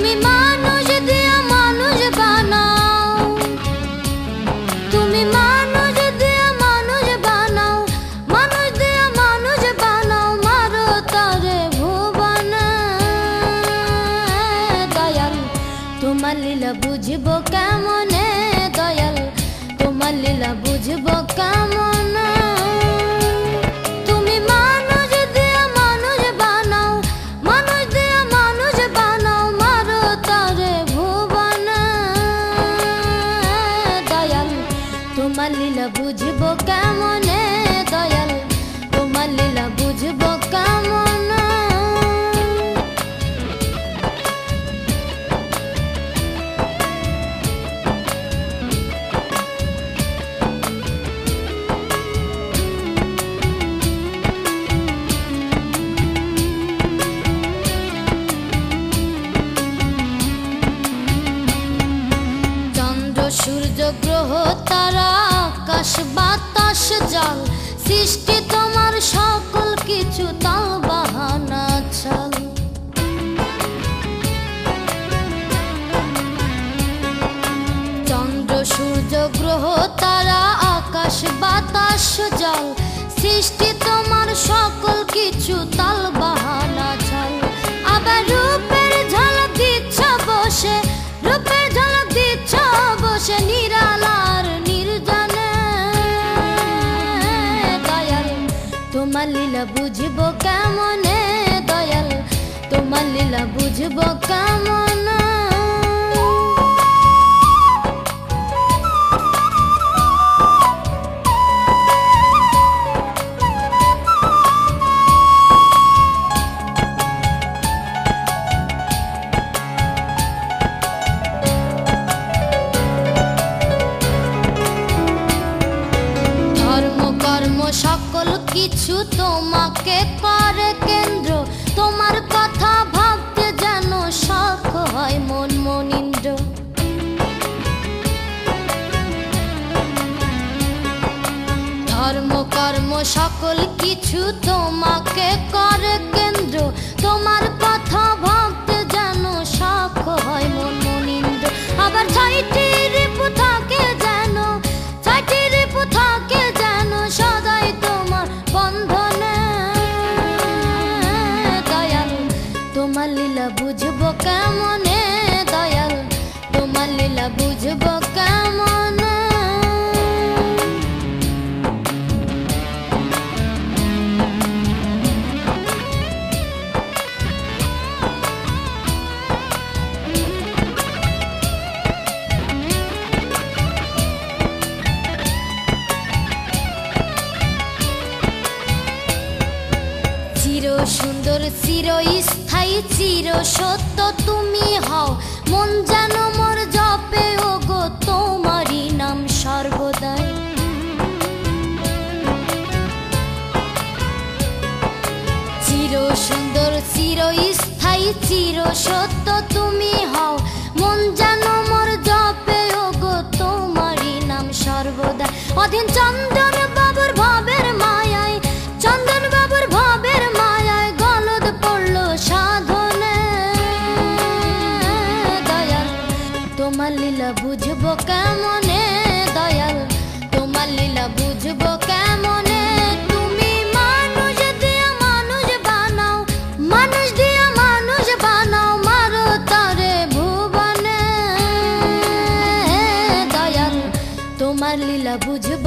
তুমি মানুষ দিয়া মানুষ বানাও, তুমি মানুষ দিয়া মানুষ বানাও, মানুষ দিয়া মানুষ বানাও, মারো তারে ভুবনে। দয়াল তোমার লীলা বুঝবো কেমনে, দয়াল তোমার লীলা বুঝবো কেমনে। তুমি মানুষ দিয়া মানুষ বানাও, মানুষ দিয়া মানুষ বানাও, মারো তারে ভুবনে। দয়াল তোমার লীলা বুঝবো কেমনে, দয়াল তোমার লীলা বুঝবো কেমনে। সূর্য গ্রহ তারা আকাশ বাতাস জল, সৃষ্টি তোমার সকল কিছু তাল বাহানা চাল। চন্দ্র সূর্য গ্রহ তারা আকাশ বাতাস জল, সৃষ্টি তোমার সকল কিছু তাল বাহানা চাল। আবার রূপের ঝলক দিচ্ছ বসে, রূপের ঝলক দিচ্ছ বসে নিরালার নির্জনে। দয়াল তোমার লীলা বুঝবো কেমনে, দয়াল তোমার লীলা বুঝবো কেমনে। সকল কিছু তোমাকে করে কেন্দ্র, তোমার কথা ভাবতে যেন শখ হয় মন মনীন্দ্র। ধর্ম কর্ম সকল কিছু তোমাকে করে কেন্দ্র, তোমার কথা ভাবতে যেন শখ হয় মন মনীন্দ্র। আবার ছয়টি রিপু থাকে যেন, ছয়টি রিপু থাকে যেন সদাই তোমার বন্ধনে। দয়াল তোমার লীলা বুঝবো কেমনে, দয়াল তোমার লীলা বুঝবো কেমনে। চির সুন্দর চির স্থায়ী চির সত্য তুমি হও, মন যেন মোর জপে ওগো তোমারই নাম সর্বদাই। চির সুন্দর চির স্থায়ী চির সত্য তুমি হও, মন যেন মোর জপে ওগো তোমারই নাম সর্বদাই। অধীন চন্দন বাবুর ভাবের মায়ায়, চন্দন বাবুর ভাবের মায়ায় গলদ পড়লো সাধনে। দয়াল তোমার লীলা বুঝবো কেমনে, দয়াল তোমার লীলা বুঝবো কেমনে। তুমি মানুষ দিয়া মানুষ বানাও, মানুষ দিয়া মানুষ বানাও, মারো তারে ভুবনে। দয়াল তোমার লীলা বুঝবো